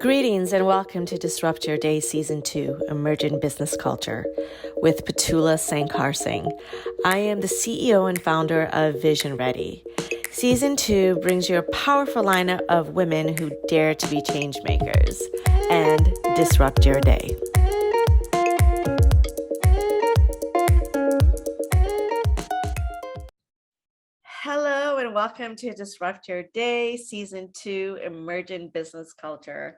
Greetings and welcome to Disrupt Your Day Season 2, Emerging Business Culture with Petula Sankarsingh. I am the CEO and founder of VisionReady. Season 2 brings you a powerful lineup of women who dare to be change makers and disrupt your day. Hello and welcome to Disrupt Your Day, Season 2, Emerging Business Culture.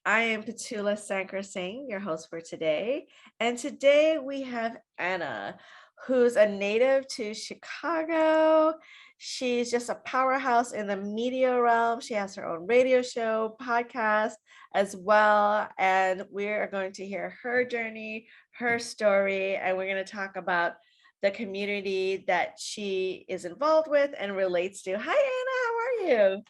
I am Petula Sankarsingh, your host for today. And today we have Anna, who's a native to Chicago. She's just a powerhouse in the media realm. She has her own radio show, podcast as well. And we are going to hear her journey, her story, and we're going to talk about the community that she is involved with and relates to. Hi, Anna, how are you?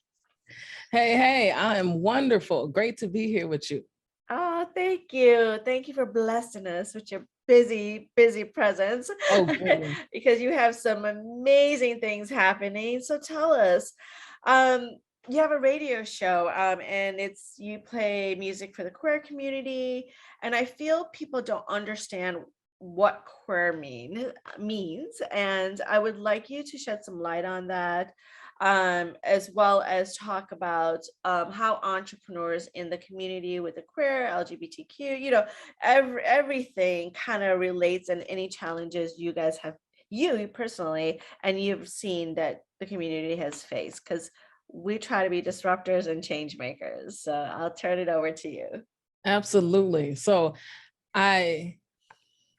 Hey, I am wonderful. Great to be here with you. Oh, thank you. Thank you for blessing us with your busy presence. Oh, because you have some amazing things happening. So tell us, you have a radio show and you play music for the queer community. And I feel people don't understand what queer means. And I would like you to shed some light on that, as well as talk about how entrepreneurs in the community with the queer, LGBTQ, everything kind of relates, and any challenges you guys have, you personally, and you've seen that the community has faced, because we try to be disruptors and change makers. So I'll turn it over to you. Absolutely. So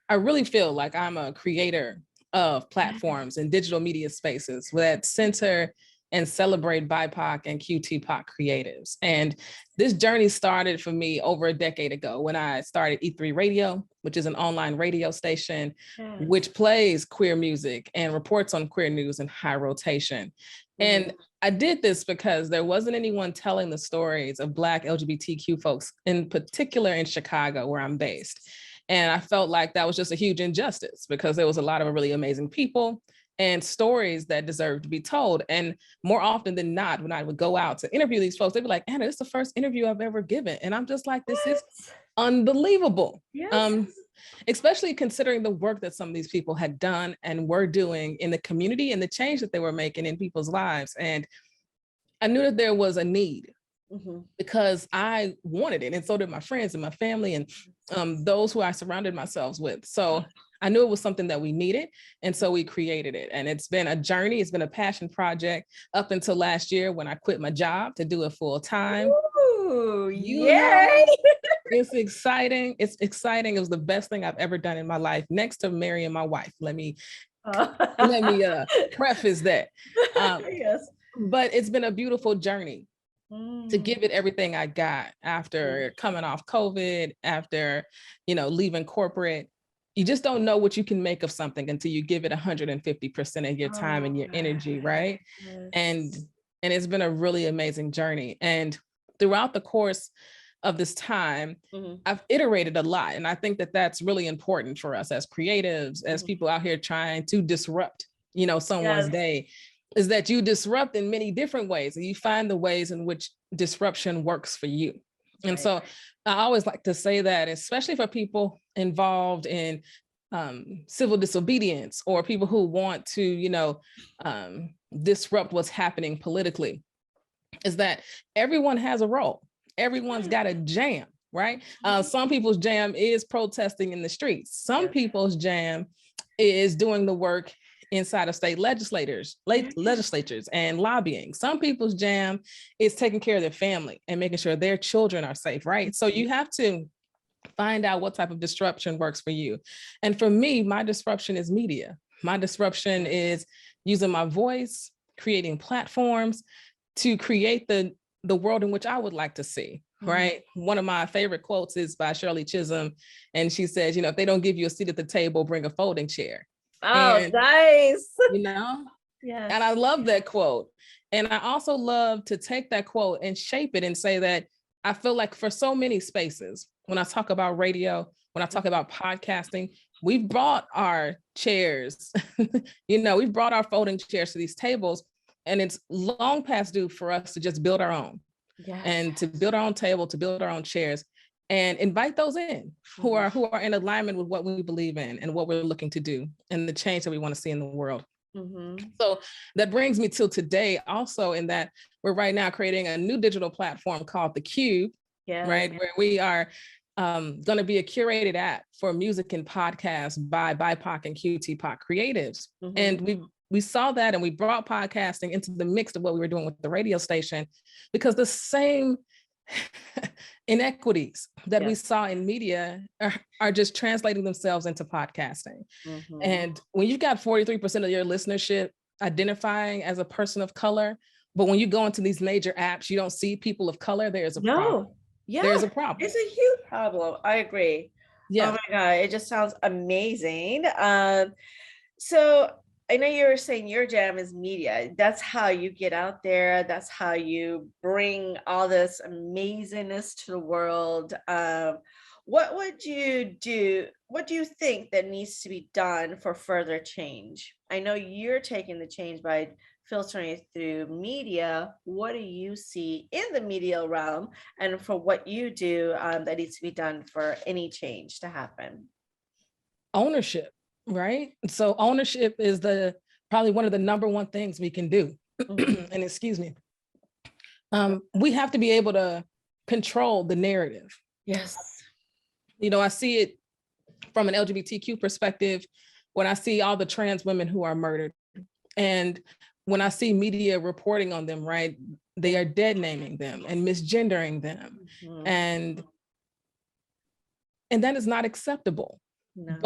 I really feel like I'm a creator of platforms and digital media spaces that center and celebrate BIPOC and QTPOC creatives. And this journey started for me over a decade ago when I started E3 Radio, which is an online radio station, which plays queer music and reports on queer news in high rotation. And I did this because there wasn't anyone telling the stories of Black LGBTQ folks, in particular in Chicago, where I'm based. And I felt like that was just a huge injustice because there was a lot of really amazing people and stories that deserved to be told. And more often than not, when I would go out to interview these folks, they'd be like, Anna, this is the first interview I've ever given. And I'm just like, this is unbelievable. Yes. Especially considering the work that some of these people had done and were doing in the community and the change that they were making in people's lives. And I knew that there was a need. Because I wanted it, and so did my friends and my family and those who I surrounded myself with. So I knew it was something that we needed, and so we created it. And it's been a journey. It's been a passion project up until last year when I quit my job to do it full time. Ooh, yay! It's exciting. It's exciting. It was the best thing I've ever done in my life, next to marrying my wife. Let me preface that. Yes. But it's been a beautiful journey. To give it everything I got after coming off COVID, after, leaving corporate. You just don't know what you can make of something until you give it 150% of your time and your energy, right? Yes. And it's been a really amazing journey. And throughout the course of this time, I've iterated a lot. And I think that that's really important for us as creatives, as people out here trying to disrupt, someone's day. Is that you disrupt in many different ways, and you find the ways in which disruption works for you. And so I always like to say that, especially for people involved in civil disobedience or people who want to, disrupt what's happening politically, is that everyone has a role. Everyone's got a jam, right? Some people's jam is protesting in the streets. Some people's jam is doing the work inside of state legislatures and lobbying. Some people's jam is taking care of their family and making sure their children are safe, right? So you have to find out what type of disruption works for you. And for me, my disruption is media. My disruption is using my voice, creating platforms to create the world in which I would like to see, right? One of my favorite quotes is by Shirley Chisholm. And she says, if they don't give you a seat at the table, bring a folding chair. Oh, nice. Yes. And I love that quote. And I also love to take that quote and shape it and say that I feel like for so many spaces, when I talk about radio, when I talk about podcasting, we've brought our chairs, we've brought our folding chairs to these tables, and it's long past due for us to just build our own. Yes. and to build our own table, to build our own chairs, and invite those in who are in alignment with what we believe in and what we're looking to do and the change that we want to see in the world. So that brings me to today also, in that we're right now creating a new digital platform called The Cube, right? Where we are going to be a curated app for music and podcasts by BIPOC and QTPOC creatives. And we saw that, and we brought podcasting into the mix of what we were doing with the radio station, because the same inequities that we saw in media are just translating themselves into podcasting. And when you've got 43% of your listenership identifying as a person of color, but when you go into these major apps, you don't see people of color, there's a problem. Yeah, there's a problem. It's a huge problem. I agree. Yeah. Oh my God, it just sounds amazing. So I know you were saying your jam is media. That's how you get out there. That's how you bring all this amazingness to the world. What would you do? What do you think that needs to be done for further change? I know you're taking the change by filtering it through media. What do you see in the media realm, and for what you do that needs to be done for any change to happen? Ownership, right? So ownership is probably one of the number one things we can do. And excuse me, we have to be able to control the narrative. Yes. You know, I see it from an LGBTQ perspective when I see all the trans women who are murdered. And when I see media reporting on them, right, they are dead naming them and misgendering them. And that is not acceptable. No.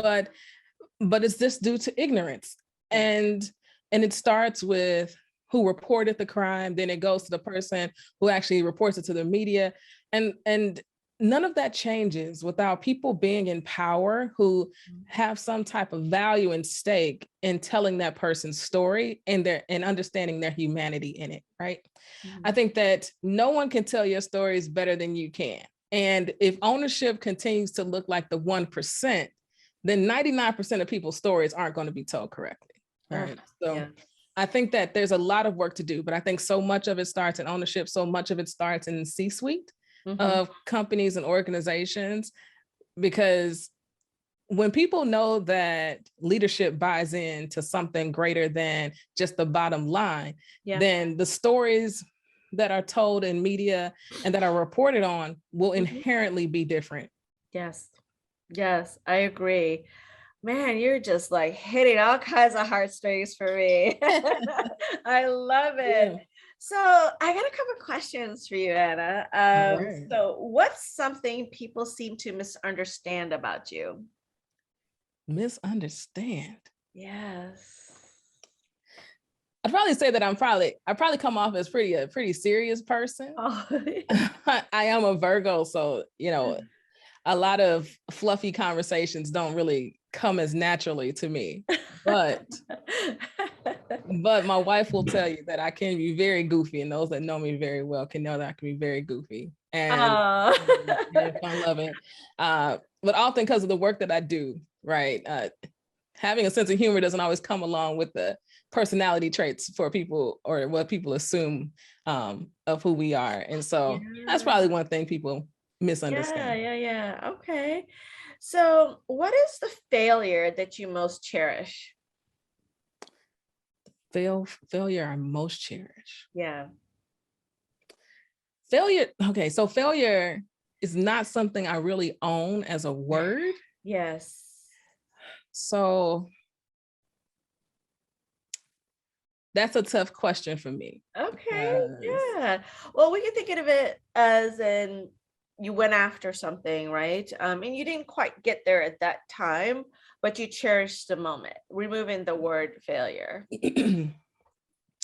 But it's just due to ignorance. And it starts with who reported the crime, then it goes to the person who actually reports it to the media. And none of that changes without people being in power who have some type of value and stake in telling that person's story and understanding their humanity in it, right? I think that no one can tell your stories better than you can. And if ownership continues to look like the 1%, then 99% of people's stories aren't going to be told correctly, right? So I think that there's a lot of work to do, but I think so much of it starts in ownership. So much of it starts in the C-suite of companies and organizations, because when people know that leadership buys into something greater than just the bottom line, then the stories that are told in media and that are reported on will inherently be different. Yes, I agree. Man, you're just like hitting all kinds of heartstrings for me. I love it. Yeah. So I got a couple of questions for you, Anna. Right. So what's something people seem to misunderstand about you? Misunderstand? Yes. I'd probably say that I probably come off as a pretty serious person. Oh. I am a Virgo, so, you know, a lot of fluffy conversations don't really come as naturally to me, but my wife will tell you that I can be very goofy, and those that know me very well can know that I can be very goofy and fun-loving. But often because of the work that I do, right? Having a sense of humor doesn't always come along with the personality traits for people, or what people assume of who we are, and so that's probably one thing people misunderstand. Yeah. Okay. So what is the failure that you most cherish? Failure I most cherish. Yeah. Failure. Okay. So failure is not something I really own as a word. Yes. So that's a tough question for me. Okay. Yeah. Well, we can think of it as in you went after something, right? And you didn't quite get there at that time, but you cherished the moment, removing the word failure.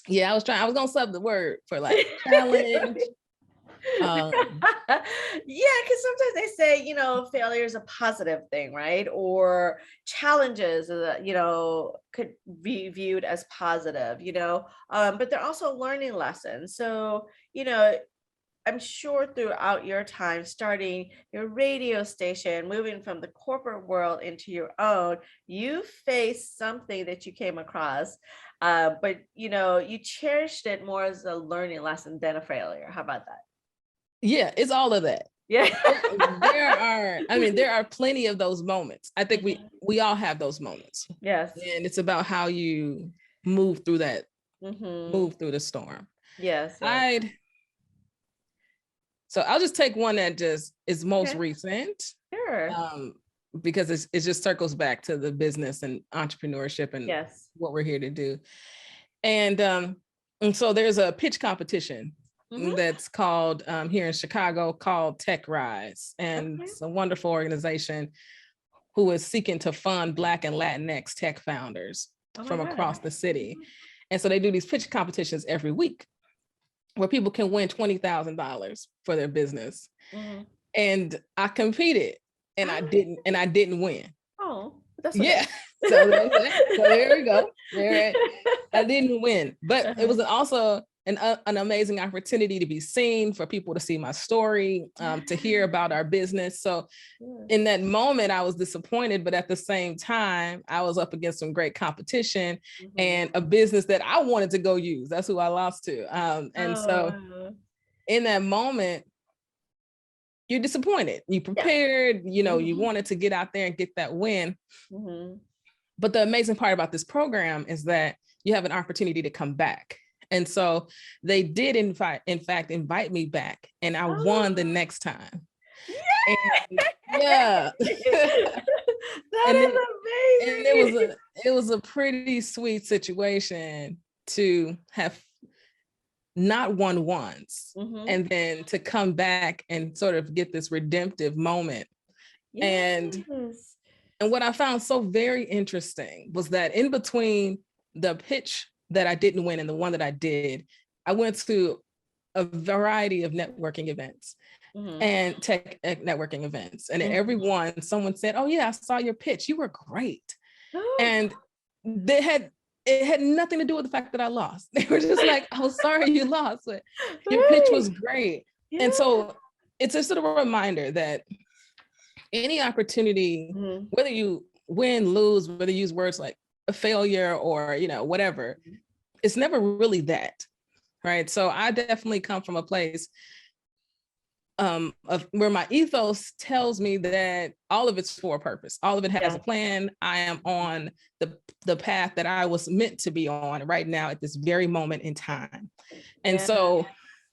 Yeah, I was gonna sub the word for like challenge. Yeah, because sometimes they say, you know, failure is a positive thing, right? Or challenges, you know, could be viewed as positive, you know, but they're also learning lessons. So, you know, I'm sure throughout your time starting your radio station, moving from the corporate world into your own, you faced something that you came across, but you know, you cherished it more as a learning lesson than a failure. How about that? Yeah, it's all of that. Yeah. There are plenty of those moments. I think we all have those moments. Yes. And it's about how you move through that, move through the storm. Yes. So I'll just take one that just is most recent. Sure. Because it just circles back to the business and entrepreneurship and what we're here to do. And so there's a pitch competition that's called here in Chicago called Tech Rise. And it's a wonderful organization who is seeking to fund Black and Latinx tech founders from across the city. And so they do these pitch competitions every week where people can win $20,000 for their business. And I competed and I didn't win. Oh, that's okay. So there we go. I didn't win, but it was also an amazing opportunity to be seen, for people to see my story, to hear about our business. So in that moment, I was disappointed, but at the same time, I was up against some great competition and a business that I wanted to go use. That's who I lost to. So in that moment, you're disappointed. You prepared, you wanted to get out there and get that win. But the amazing part about this program is that you have an opportunity to come back. And so they did in fact invite me back, and I won the next time. That is amazing. And it was a pretty sweet situation to have not won once and then to come back and sort of get this redemptive moment. And what I found so very interesting was that in between the pitch that I didn't win and the one that I did, I went to a variety of networking events and tech networking events. And at every one, someone said, "Oh yeah, I saw your pitch. You were great." And it had nothing to do with the fact that I lost. They were just like, "Oh, sorry you lost, but your pitch was great." And so it's just sort of a reminder that any opportunity, whether you win, lose, whether you use words like a failure or, whatever, it's never really that, right? So I definitely come from a place of where my ethos tells me that all of it's for a purpose. All of it has a plan. I am on the path that I was meant to be on right now at this very moment in time. And so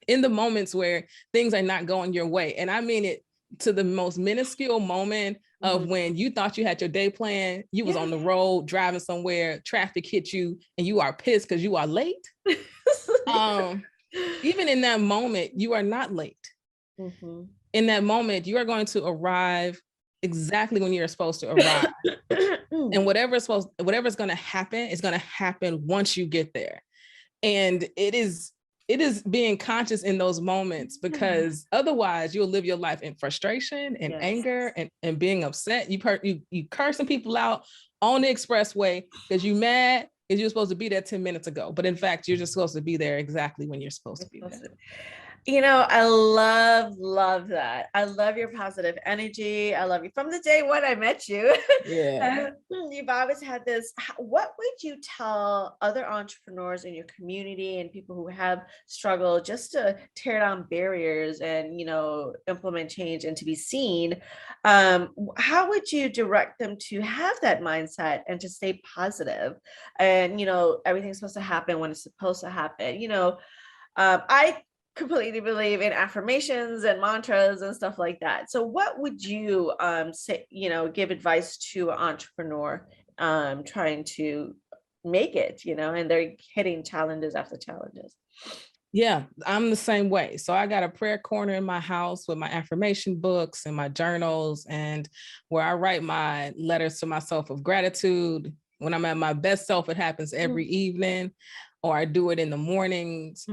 in the moments where things are not going your way, and I mean it to the most minuscule moment of when you thought you had your day plan, you was on the road driving somewhere, traffic hit you, and you are pissed because you are late. Even in that moment, you are not late. In that moment, you are going to arrive exactly when you're supposed to arrive. And whatever's going to happen is going to happen once you get there. And it is being conscious in those moments, because otherwise you'll live your life in frustration and anger and being upset. You cursing people out on the expressway because you mad because you're supposed to be there 10 minutes ago. But in fact, you're just supposed to be there exactly when you're supposed to be there. I love that. I love your positive energy. I love you from the day when I met you. You've always had this. What would you tell other entrepreneurs in your community and people who have struggled just to tear down barriers and, implement change and to be seen? How would you direct them to have that mindset and to stay positive? And, everything's supposed to happen when it's supposed to happen. I completely believe in affirmations and mantras and stuff like that. So what would you say, give advice to an entrepreneur trying to make it, and they're hitting challenges after challenges? Yeah, I'm the same way. So I got a prayer corner in my house with my affirmation books and my journals, and where I write my letters to myself of gratitude. When I'm at my best self, it happens every evening, or I do it in the mornings,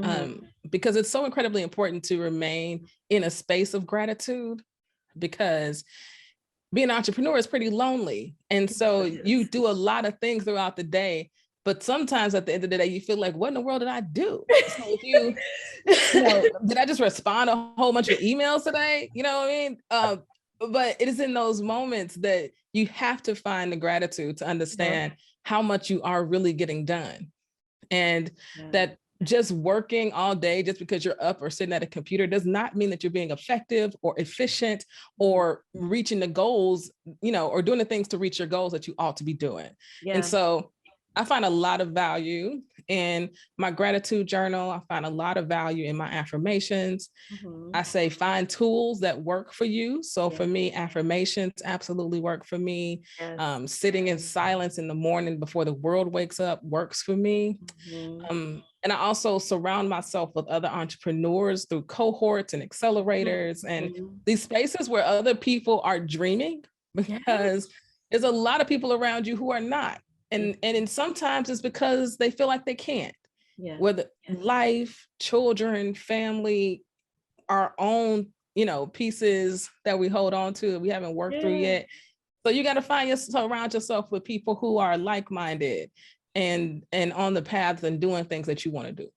because it's so incredibly important to remain in a space of gratitude, because being an entrepreneur is pretty lonely. And so you do a lot of things throughout the day, but sometimes at the end of the day, you feel like, what in the world did I do? So if did I just respond a whole bunch of emails today? You know what I mean? But it is in those moments that you have to find the gratitude to understand how much you are really getting done. And that just working all day just because you're up or sitting at a computer does not mean that you're being effective or efficient or reaching the goals, or doing the things to reach your goals that you ought to be doing. Yeah. And so I find a lot of value in my gratitude journal. I find a lot of value in my affirmations. I say find tools that work for you. So for me, affirmations absolutely work for me. Yes. Sitting in silence in the morning before the world wakes up works for me. And I also surround myself with other entrepreneurs through cohorts and accelerators and these spaces where other people are dreaming, because there's a lot of people around you who are not. And sometimes it's because they feel like they can't. Whether life, children, family, our own, pieces that we hold on to that we haven't worked through yet. So you got to surround yourself with people who are like-minded and on the paths and doing things that you want to do.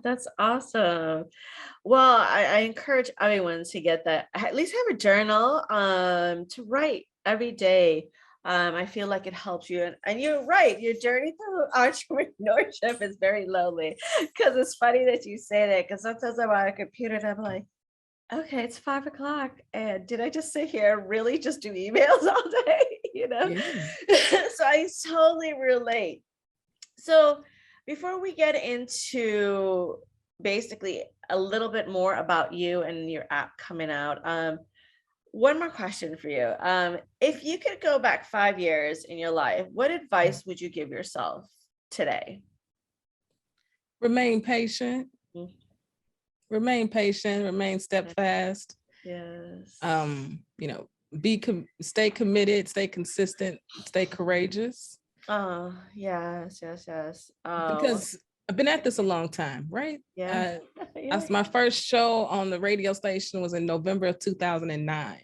That's awesome. Well, I encourage everyone to get that, at least have a journal to write every day. I feel like it helps you. And you're right, your journey through entrepreneurship is very lonely, because it's funny that you say that, because sometimes I'm on a computer and I'm like, okay, it's 5:00. And did I just sit here and really just do emails all day? So I totally relate. So before we get into basically a little bit more about you and your app coming out, one more question for you. If you could go back 5 years in your life, what advice would you give yourself today? Remain patient. Remain patient, remain steadfast. Yes. Stay committed, stay consistent, stay courageous. Oh, yes. Because I've been at this a long time, right? Yeah. My first show on the radio station was in November of 2009.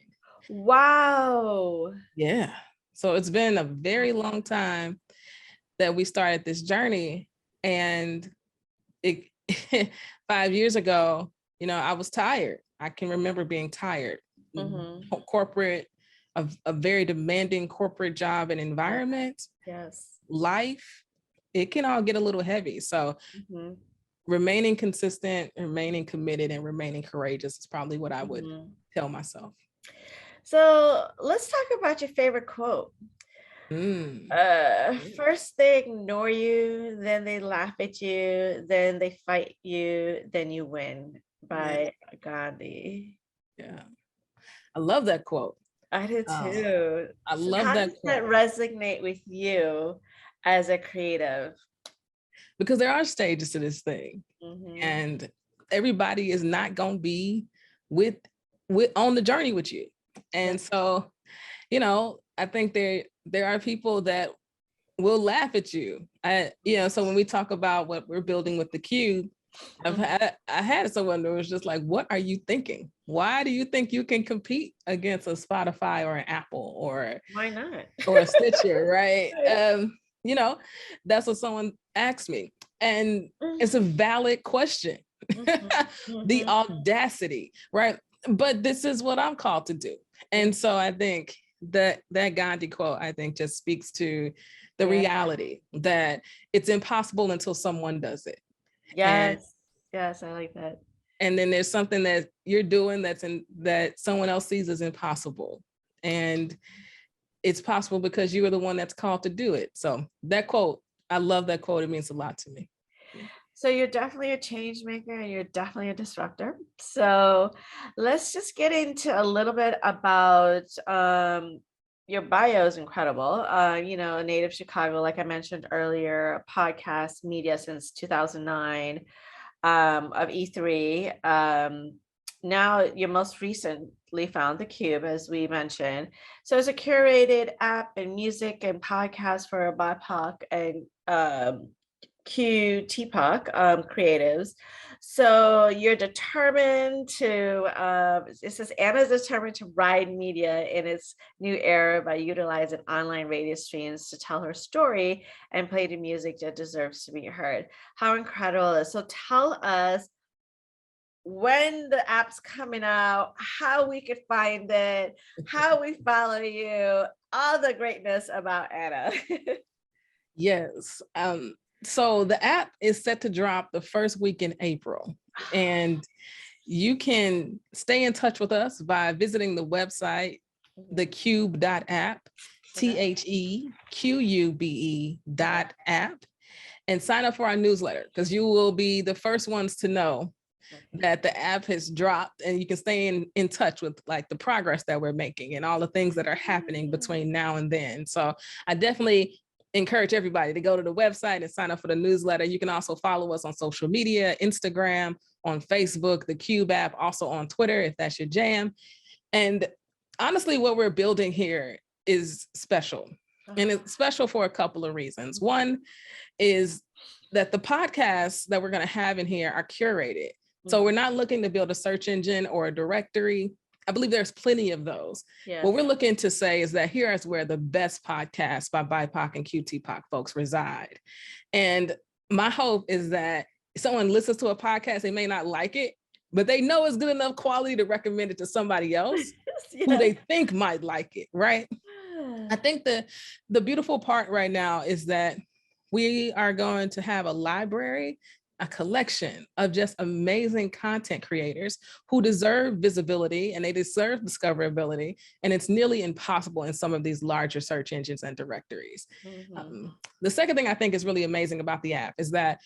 Wow. Yeah. So it's been a very long time that we started this journey. And 5 years ago, I was tired. I can remember being tired. Corporate, a very demanding corporate job and environment. Yes. Life, it can all get a little heavy. So remaining consistent, remaining committed, and remaining courageous is probably what I would tell myself. So let's talk about your favorite quote. First they ignore you, then they laugh at you, then they fight you, then you win, by Gandhi. Yeah, I love that quote. I do too. I love that quote. How does that resonate with you as a creative? Because there are stages to this thing, and everybody is not going to be with on the journey with you. And so, I think there are people that will laugh at you. So when we talk about what we're building with the Cube, I had someone that was just like, what are you thinking? Why do you think you can compete against a Spotify or an Apple or why not? Or a Stitcher, right? That's what someone asked me. And it's a valid question. The audacity, right? But this is what I'm called to do. And so I think that Gandhi quote, I think, just speaks to the reality that it's impossible until someone does it. Yes, I like that. And then there's something that you're doing that someone else sees as impossible. And it's possible because you are the one that's called to do it. So that quote, I love that quote. It means a lot to me. So you're definitely a change maker and you're definitely a disruptor. So let's just get into a little bit about your bio is incredible. A native Chicago, like I mentioned earlier, podcast media since 2009, of E3. Now your most recently found the Cube, as we mentioned. So it's a curated app and music and podcast for BIPOC and QTPOC creatives. So you're determined to, it says Anna's determined to ride media in its new era by utilizing online radio streams to tell her story and play the music that deserves to be heard. How incredible is. So tell us when the app's coming out, how we could find it, how we follow you, all the greatness about Anna. Yes. So the app is set to drop the first week in April, and you can stay in touch with us by visiting the website, thecube.app, THEQUBE.app, and sign up for our newsletter, because you will be the first ones to know that the app has dropped, and you can stay in touch with like the progress that we're making and all the things that are happening between now and then. So I definitely encourage everybody to go to the website and sign up for the newsletter. You can also follow us on social media, Instagram, on Facebook, the Cube app, also on Twitter, if that's your jam. And honestly, what we're building here is special. And it's special for a couple of reasons. One is that the podcasts that we're going to have in here are curated. So we're not looking to build a search engine or a directory. I believe there's plenty of those. Yes. What we're looking to say is that here is where the best podcasts by BIPOC and QTPOC folks reside. And my hope is that someone listens to a podcast, they may not like it, but they know it's good enough quality to recommend it to somebody else who they think might like it, right? I think the beautiful part right now is that we are going to have a library, a collection of just amazing content creators who deserve visibility and they deserve discoverability. And it's nearly impossible in some of these larger search engines and directories. The second thing I think is really amazing about the app is that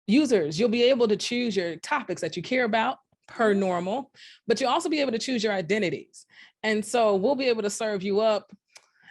users, you'll be able to choose your topics that you care about per normal, but you'll also be able to choose your identities. And so we'll be able to serve you up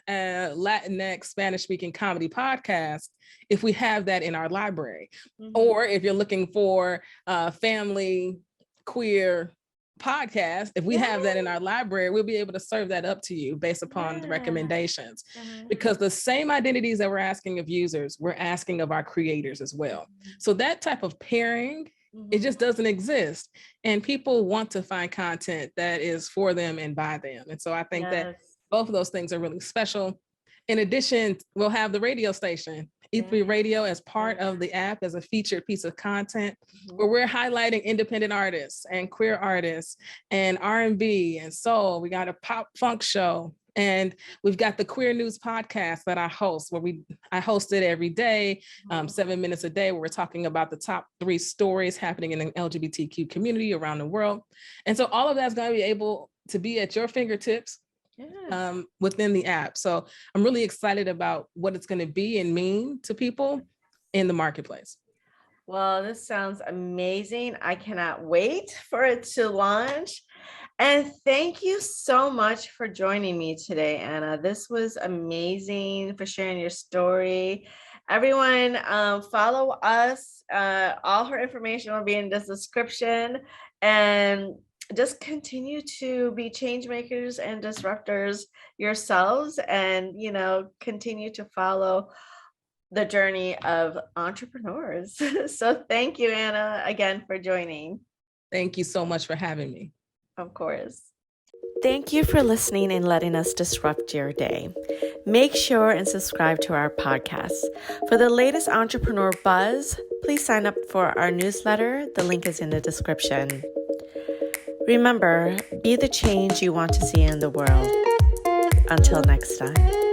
a Latinx Spanish-speaking comedy podcast if we have that in our library. Or if you're looking for a family queer podcast, if we have that in our library, we'll be able to serve that up to you based upon the recommendations. Because the same identities that we're asking of users, we're asking of our creators as well. So that type of pairing, it just doesn't exist. And people want to find content that is for them and by them. And so I think that both of those things are really special. In addition, we'll have the radio station, E3 Radio, as part of the app as a featured piece of content where we're highlighting independent artists and queer artists and R&B and soul. We got a pop funk show, and we've got the Queer News podcast that I host, where I host it every day, 7 minutes a day, where we're talking about the top 3 stories happening in the LGBTQ community around the world. And so all of that's going to be able to be at your fingertips within the app. So I'm really excited about what it's going to be and mean to people in the marketplace. Well, this sounds amazing. I cannot wait for it to launch. And thank you so much for joining me today, Anna. This was amazing, for sharing your story. Everyone, follow us. All her information will be in the description. And just continue to be change makers and disruptors yourselves, and continue to follow the journey of entrepreneurs. So thank you, Anna, again for joining. Thank you so much for having me. Of course. Thank you for listening and letting us disrupt your day. Make sure and subscribe to our podcast. For the latest entrepreneur buzz, please sign up for our newsletter. The link is in the description. Remember, be the change you want to see in the world. Until next time.